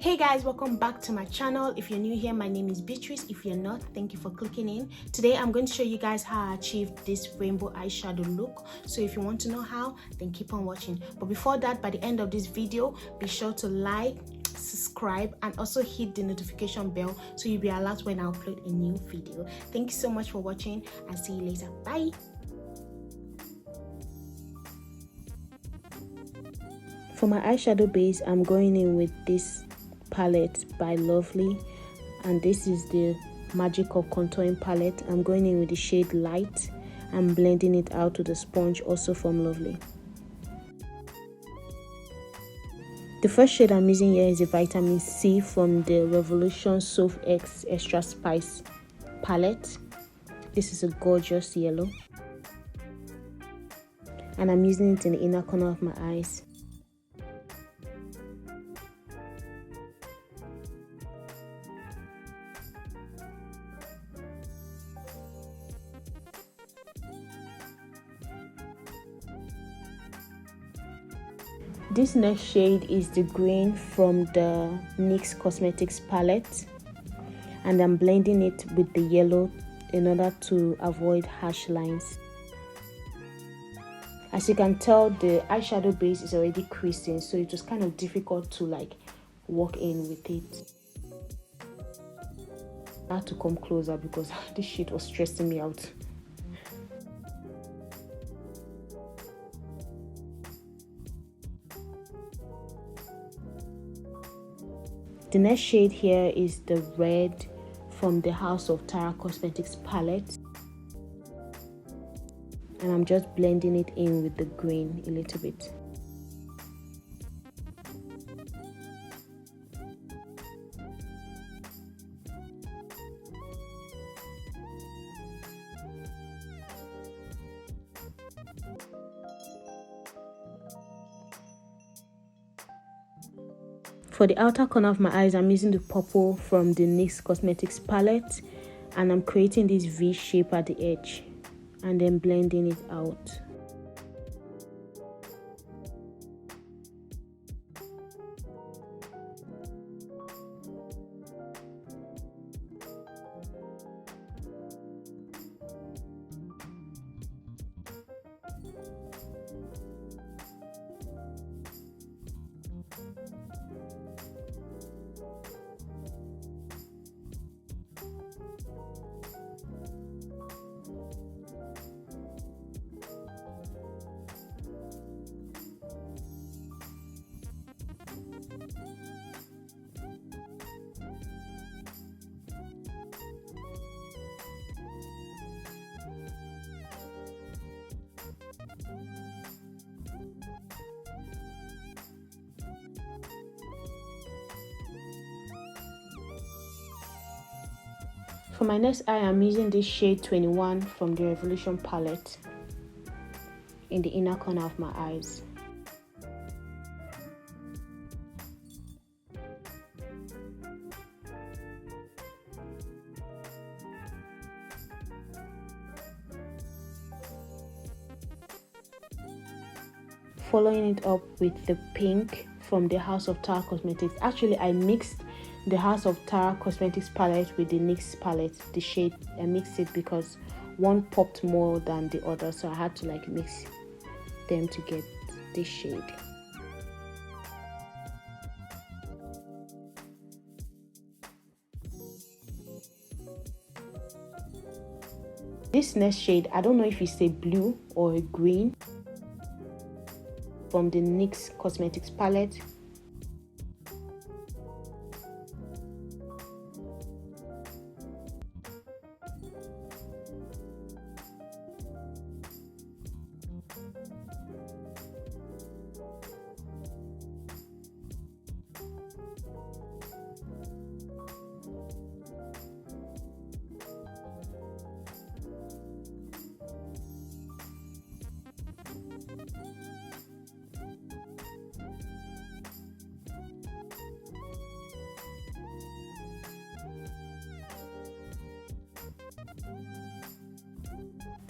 Hey guys, welcome back to my channel. If you're new here, my name is Beatrice. If you're not, thank you for clicking in. Today I'm going to show you guys how I achieved this rainbow eyeshadow look. So if you want to know how, then keep on watching. But before that, by the end of this video, be sure to like, subscribe, and also hit the notification bell so you'll be alerted when I upload a new video. Thank you so much for watching and see you later. Bye. For my eyeshadow base, I'm going in with this palette by Lovely, and this is the Magic of Contouring palette. I'm going in with the shade Light and blending it out with the sponge, also from Lovely. The first shade I'm using here is a Vitamin C from the Revolution Soft X Extra Spice palette. This is a gorgeous yellow, and I'm using it in the inner corner of my eyes. This next shade is the green from the NYX Cosmetics palette, and I'm blending it with the yellow in order to avoid harsh lines. As you can tell, the eyeshadow base is already creasing, so it was kind of difficult to work in with it. I had to come closer because this shade was stressing me out. The next shade here is the red from the House of Tara Cosmetics palette, and I'm just blending it in with the green a little bit. For the outer corner of my eyes, I'm using the purple from the NYX Cosmetics palette, and I'm creating this V shape at the edge and then blending it out. For my next eye, I'm using this shade 21 from the Revolution palette in the inner corner of my eyes. Following it up with the pink from the House of Tara Cosmetics. Actually, I mixed the House of Tara Cosmetics palette with the NYX palette, the shade. I mixed it because one popped more than the other, so I had to mix them to get this shade. This next shade, I don't know if it's a blue or a green, from the NYX Cosmetics palette.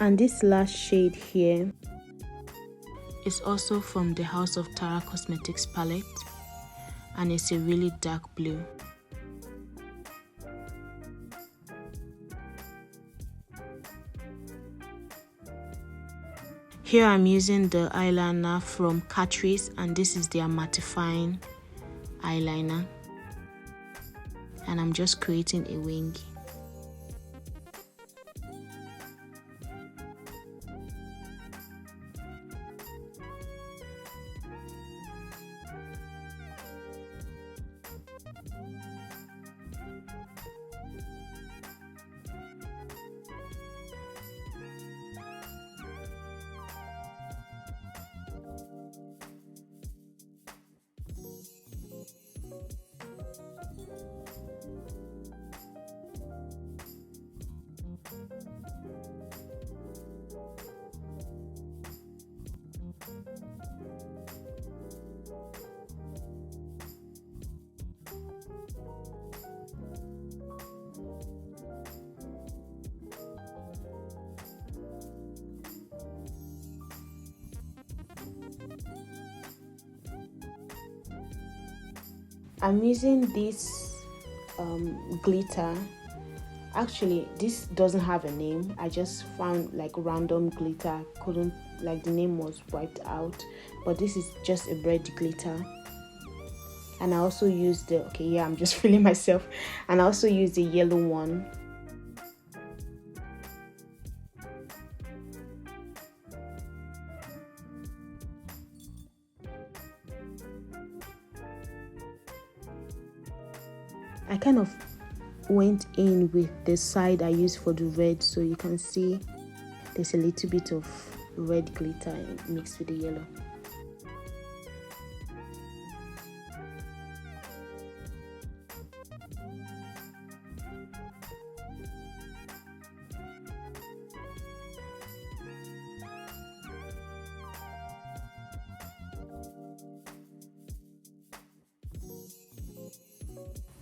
And this last shade here is also from the House of Tara Cosmetics palette, and it's a really dark blue. Here I'm using the eyeliner from Catrice, and this is their mattifying eyeliner, and I'm just creating a wing. I'm using this glitter. Actually, this doesn't have a name. I just found like random glitter. Couldn't, like, the name was wiped out, but this is just a red glitter. And I also used the, okay, yeah, I'm just feeling myself. And I also used the yellow one. I kind of went in with the side I used for the red, so you can see there's a little bit of red glitter mixed with the yellow.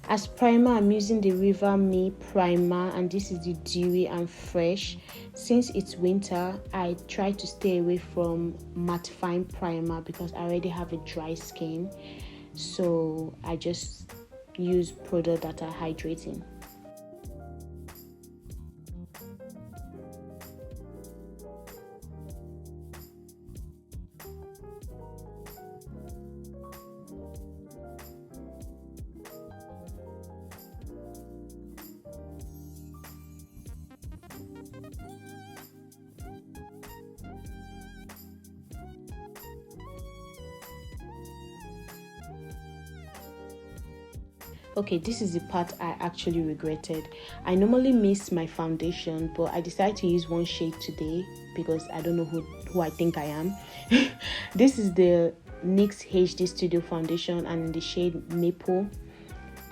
As primer, I'm using the River Me primer, and this is the Dewy and Fresh. Since it's winter, I try to stay away from mattifying primer because I already have a dry skin, so I just use products that are hydrating. Okay, this is the part I actually regretted. I normally miss my foundation, but I decided to use one shade today because I don't know who I think I am. This is the NYX HD Studio foundation, and in the shade Maple.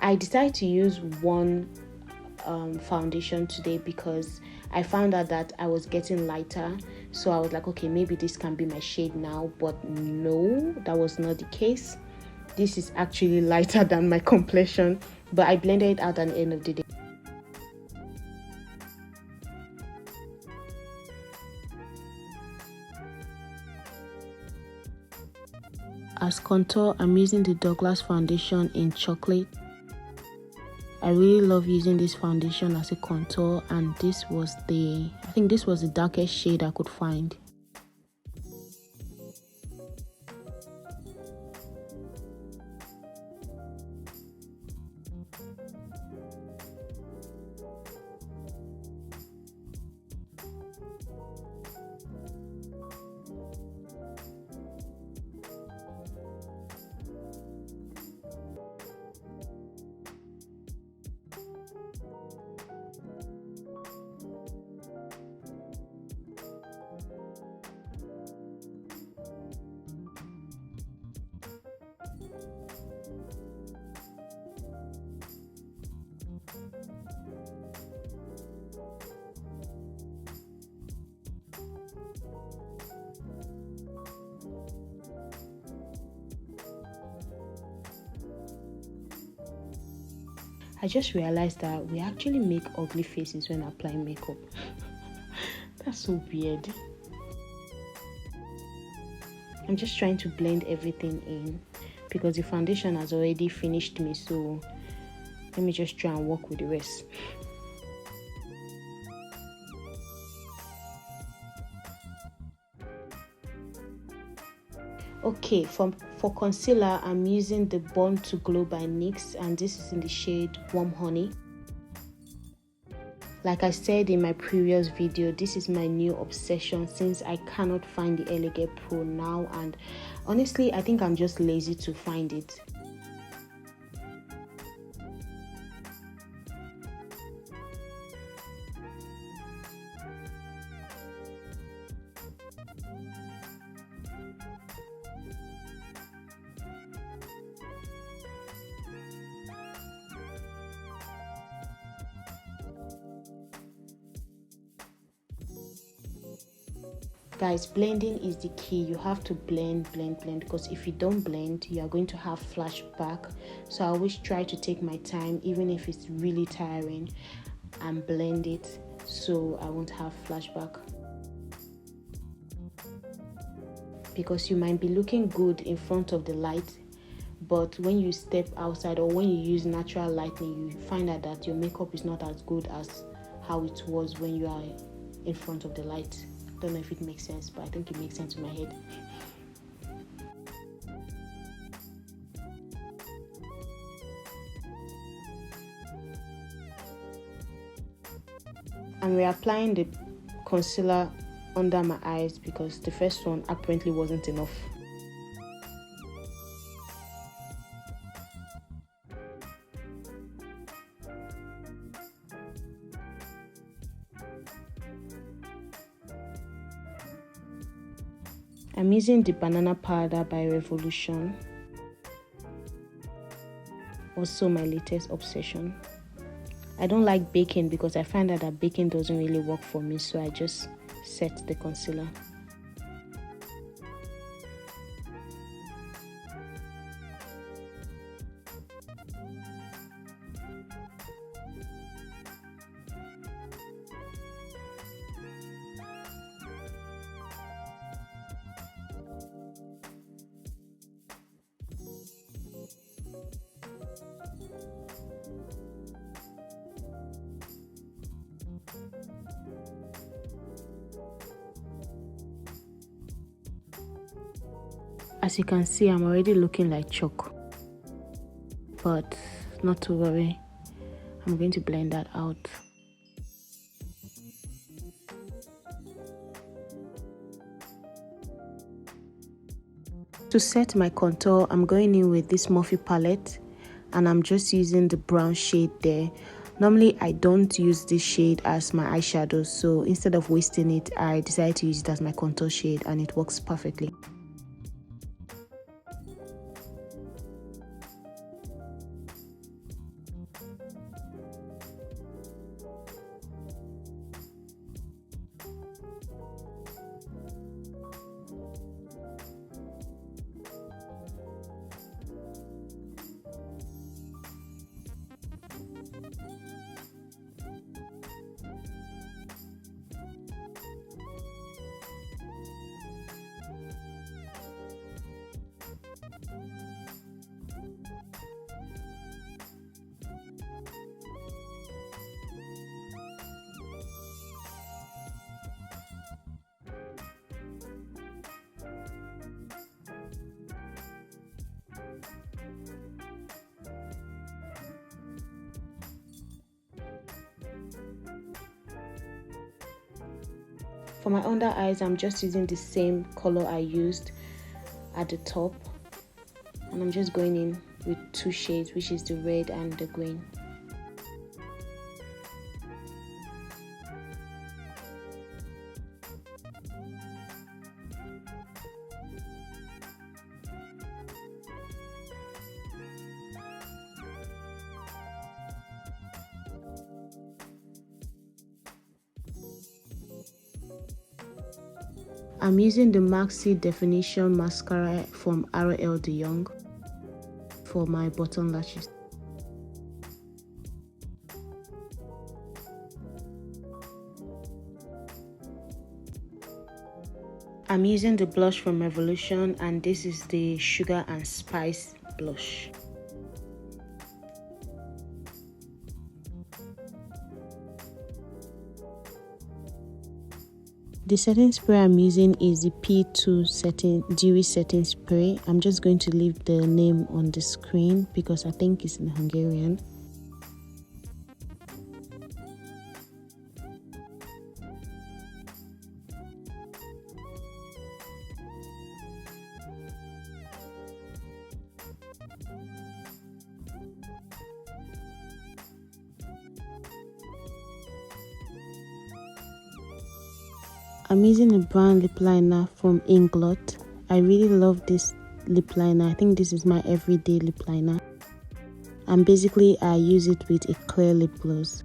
I decided to use one foundation today because I found out that I was getting lighter, so I was like, okay, maybe this can be my shade now, but no, that was not the case. This is actually lighter than my complexion, but I blended it out at the end of the day. As contour, I'm using the Douglas foundation in Chocolate. I really love using this foundation as a contour, and this was I think this was the darkest shade I could find. I just realized that we actually make ugly faces when applying makeup. That's so weird. I'm just trying to blend everything in. because the foundation has already finished me, so let me just try and work with the rest. Okay, for concealer, I'm using the Born To Glow by Nyx, and this is in the shade Warm Honey. Like I said in my previous video, this is my new obsession since I cannot find the Elegant Pro now, and honestly I think I'm just lazy to find it. Guys, blending is the key. You have to blend, because if you don't blend, you are going to have flashback. So I always try to take my time, even if it's really tiring, and blend it so I won't have flashback. Because you might be looking good in front of the light, but when you step outside or when you use natural lighting, you find out that your makeup is not as good as how it was when you are in front of the light. Don't know if it makes sense, but I think it makes sense in my head. I'm reapplying the concealer under my eyes because the first one apparently wasn't enough. I'm using the banana powder by Revolution, also my latest obsession. I don't like baking because I find out that baking doesn't really work for me, so I just set the concealer. As you can see, I'm already looking like chalk, but not to worry, I'm going to blend that out. To set my contour, I'm going in with this Morphe Palette, and I'm just using the brown shade there. Normally, I don't use this shade as my eyeshadow, so instead of wasting it, I decided to use it as my contour shade, and it works perfectly. For my under eyes, I'm just using the same color I used at the top, and I'm just going in with two shades, which is the red and the green. I'm using the Maxi Definition Mascara from RL De Young for my bottom lashes. I'm using the blush from Revolution, and this is the Sugar and Spice blush. The setting spray I'm using is the P2 Dewy setting spray. I'm just going to leave the name on the screen because I think it's in Hungarian. I'm using a brown lip liner from Inglot. I really love this lip liner. I think this is my everyday lip liner. And basically I use it with a clear lip gloss.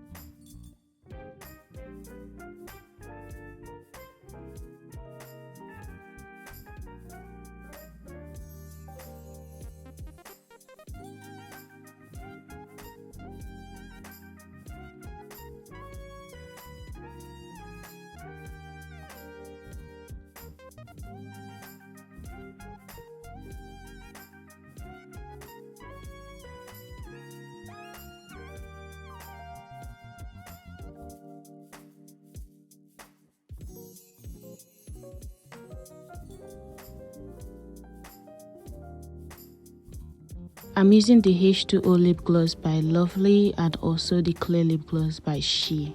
I'm using the H2O lip gloss by Lovely and also the clear lip gloss by She.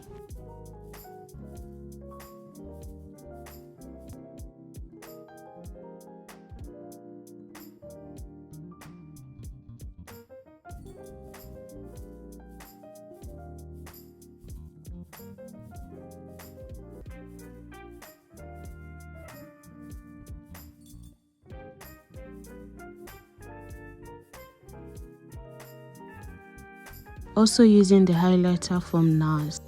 Also using the highlighter from NARS.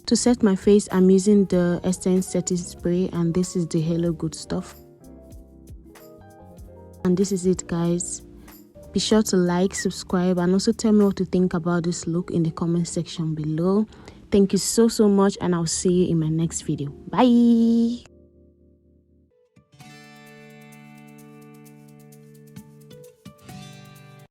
To set my face, I'm using the Essence Setting Spray and this is the Hello Good Stuff. And this is it, guys. Be sure to like, subscribe, and also tell me what you think about this look in the comment section below. Thank you so much, and I'll see you in my next video. Bye!